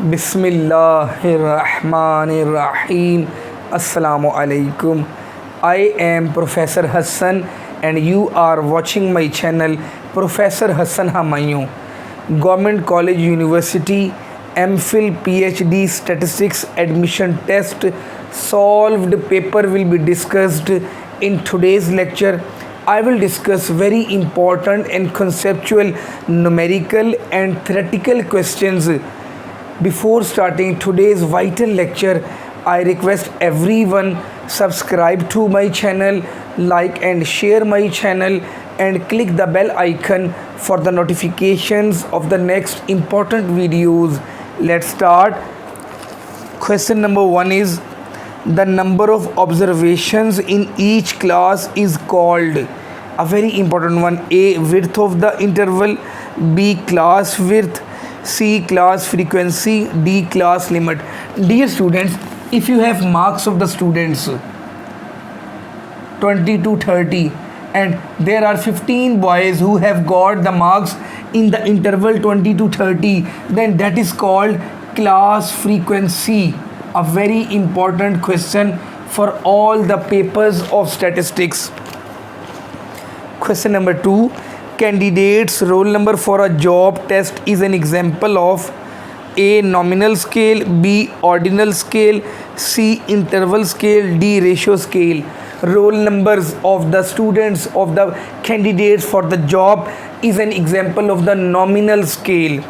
Bismillahirrahmanirrahim. Assalamu alaikum. I am Professor Hassan and you are watching my channel Professor Hassan Hamayu. Government College University MPhil PhD Statistics Admission Test solved paper will be discussed in today's lecture. I will discuss very important and conceptual numerical and theoretical questions. Before starting today's vital lecture, I request everyone subscribe to my channel, like and share my channel and click the bell icon for the notifications of the next important videos. Let's start. Question number 1 is the number of observations in each class is called. A very important one. A, width of the interval. B, class width. C, class frequency. D, class limit. Dear students, if you have marks of the students 20 to 30 and there are 15 boys who have got the marks in the interval 20 to 30, then that is called class frequency. A very important question for all the papers of statistics. Question number 2. Candidates roll number for a job test is an example of A, nominal scale. B, ordinal scale. C, interval scale. D, ratio scale. Roll numbers of the students of the candidates for the job is an example of the nominal scale.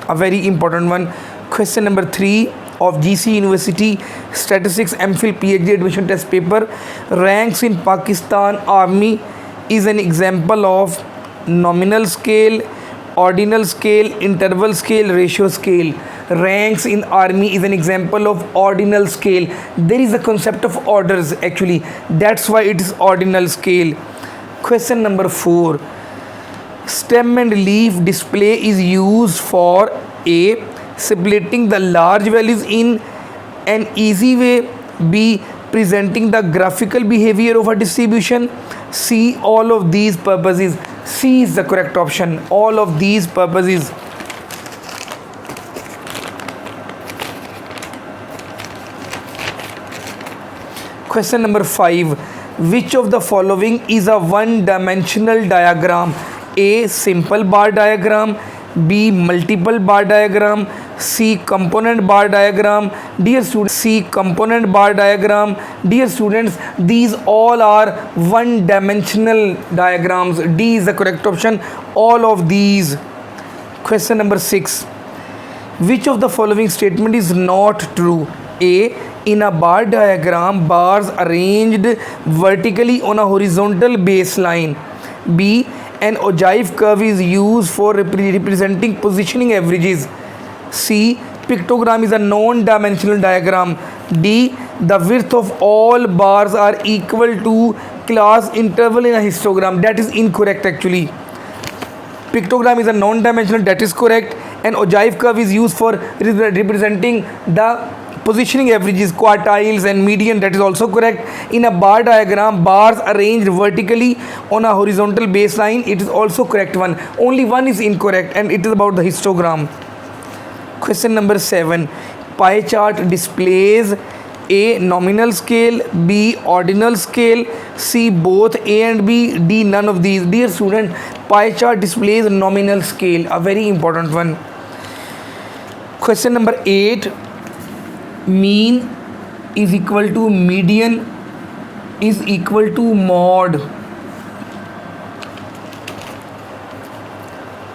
A very important one. Question number 3 of GC University Statistics MPhil PhD admission test paper. Ranks in Pakistan Army is an example of nominal scale, ordinal scale, interval scale, ratio scale. Ranks in army is an example of ordinal scale. There is a concept of orders actually, that's why it is ordinal scale. Question number 4. Stem and leaf display is used for A, splitting the large values in an easy way. B, presenting the graphical behavior of a distribution. C, all of these purposes. C is the correct option. All of these purposes. Question number 5. Which of the following is a one-dimensional diagram? A, simple bar diagram. B, multiple bar diagram. C, component bar diagram. Dear students, C, component bar diagram. Dear students, these all are one-dimensional diagrams. D is the correct option. All of these. Question number 6. Which of the following statement is not true? A, in a bar diagram, bars arranged vertically on a horizontal baseline. B, an ogive curve is used for representing positioning averages. C, pictogram is a non-dimensional diagram. D, the width of all bars are equal to class interval in a histogram. That is incorrect actually. Pictogram is a non-dimensional, that is correct. An ogive curve is used for representing the positioning averages, quartiles and median, that is also correct. In a bar diagram, bars arranged vertically on a horizontal baseline, it is also correct one. Only one is incorrect and it is about the histogram. Question number 7. Pie chart displays A, nominal scale. B, ordinal scale. C, both A and B. D, none of these. Dear student, pie chart displays nominal scale. A very important one. Question number 8. Mean is equal to median is equal to mod.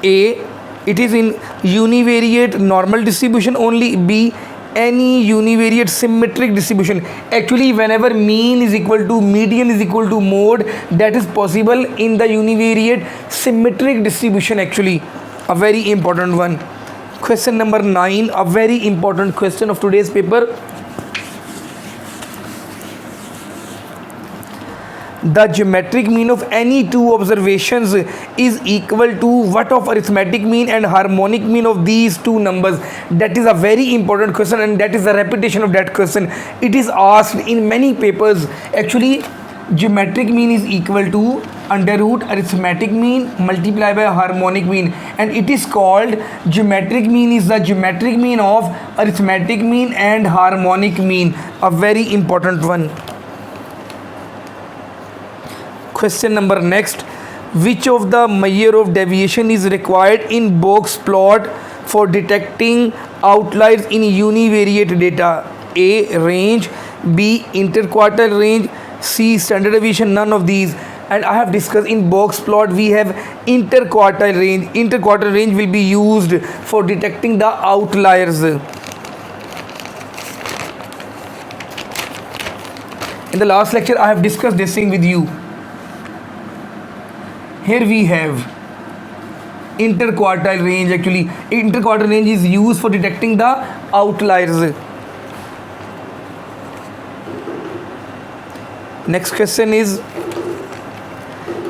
A, it is in univariate normal distribution only. B, any univariate symmetric distribution. Actually, whenever mean is equal to median is equal to mode, that is possible in the univariate symmetric distribution actually. A very important one. Question number 9, a very important question of today's paper. The geometric mean of any two observations is equal to what of arithmetic mean and harmonic mean of these two numbers? That is a very important question and that is a repetition of that question. It is asked in many papers. Actually, geometric mean is equal to under root arithmetic mean multiplied by harmonic mean, and it is called geometric mean is the geometric mean of arithmetic mean and harmonic mean, a very important one. Question number next, which of the measure of deviation is required in box plot for detecting outliers in univariate data? A, range, B, interquartile range, C, standard deviation. None of these. And I have discussed in box plot we have interquartile range. Interquartile range will be used for detecting the outliers. In the last lecture I have discussed this thing with you. Here we have interquartile range. Actually, interquartile range is used for detecting the outliers. Next question is,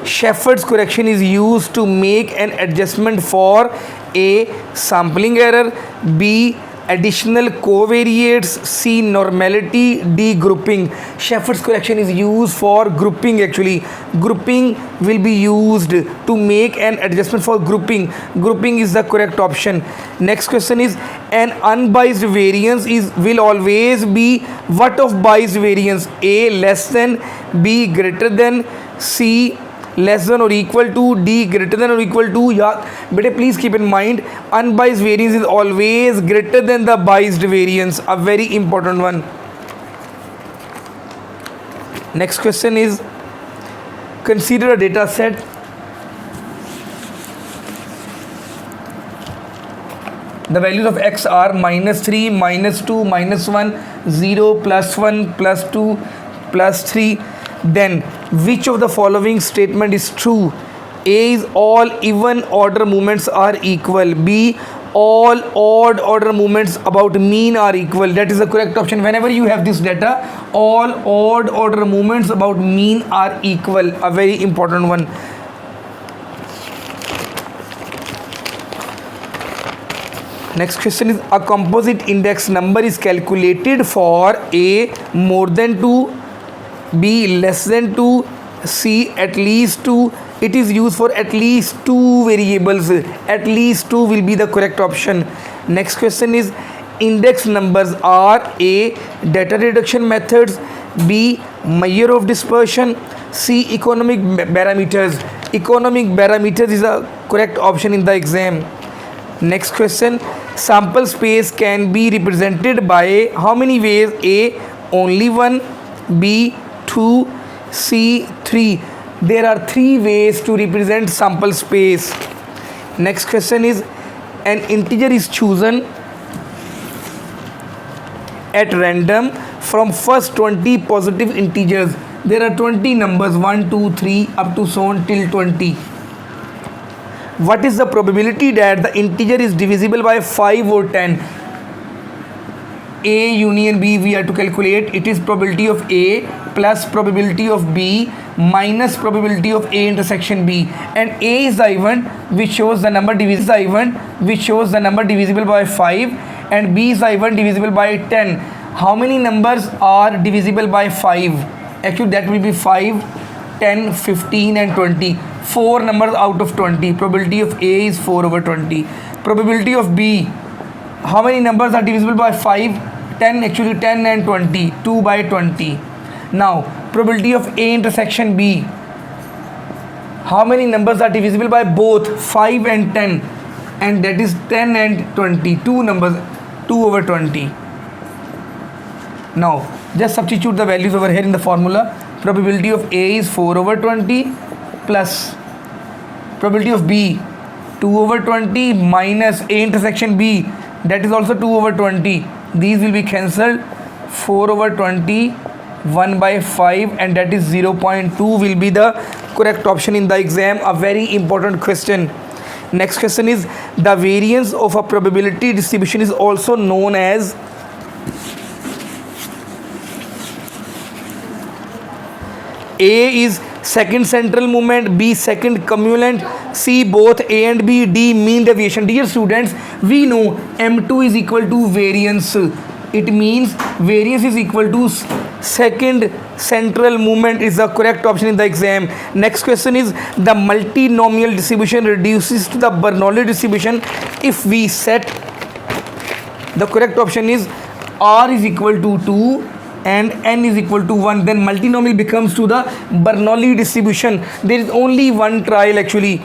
Shepherd's correction is used to make an adjustment for A, sampling error, B, additional covariates, C, normality, D, grouping. Shepherd's correction is used for grouping. Actually, grouping will be used to make an adjustment for grouping. Grouping is the correct option. Next question is, an unbiased variance will always be what of biased variance? A, less than, B, greater than, C, less than or equal to, D, greater than or equal to. Yeah, but please keep in mind, unbiased variance is always greater than the biased variance, a very important one. Next question is, consider a data set the values of x are -3, -2, -1, 0, +1, +2, +3. Then which of the following statement is true? A is all even order movements are equal. B, all odd order movements about mean are equal. That is the correct option. Whenever you have this data, all odd order movements about mean are equal, a very important one. Next question is, a composite index number is calculated for A, more than 2, B, less than 2, C, at least 2. It is used for at least 2 variables. At least 2 will be the correct option. Next question is, index numbers are A, data reduction methods, B, measure of dispersion, C, economic parameters. Economic parameters is the correct option in the exam. Next question, sample space can be represented by how many ways? A, only one, B, 2, C, 3. There are 3 ways to represent sample space. Next question is, an integer is chosen at random from first 20 positive integers. There are 20 numbers, 1, 2, 3 up to so on till 20. What is the probability that the integer is divisible by 5 or 10? A union B we have to calculate. It is probability of A plus probability of B minus probability of A intersection B, and A is the event which shows the number divisible by 5, and B is the event divisible by 10. How many numbers are divisible by 5? Actually that will be 5, 10, 15 and 20. 4 numbers out of 20. Probability of A is 4 over 20. Probability of B, how many numbers are divisible by 5? 10, actually 10 and 20, 2 by 20. Now probability of A intersection B, how many numbers are divisible by both 5 and 10? And that is 10 and 20, 2 numbers, 2 over 20. Now just substitute the values over here in the formula. Probability of A is 4 over 20 plus probability of B 2 over 20 minus A intersection B, that is also 2 over 20. These will be cancelled. 4 over 20, 1 by 5, and that is 0.2 will be the correct option in the exam. A very important question. Next question is, the variance of a probability distribution is also known as A is second central movement, B second cumulant, C both A and B, D mean deviation. Dear students, we know M2 is equal to variance. It means variance is equal to second central movement is the correct option in the exam. Next question is the multinomial distribution reduces to the Bernoulli distribution if we set, the correct option is R is equal to 2 and n is equal to 1, then multinomial becomes to the Bernoulli distribution. There is only one trial actually.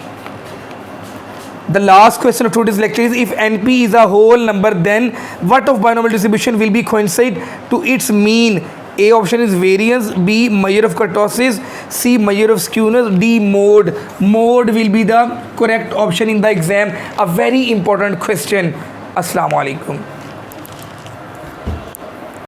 The last question of today's lecture is if NP is a whole number, then what of binomial distribution will be coincide to its mean? A option is variance, B measure of kurtosis, C measure of skewness, D mode. Mode will be the correct option in the exam. A very important question. Assalamu alaikum.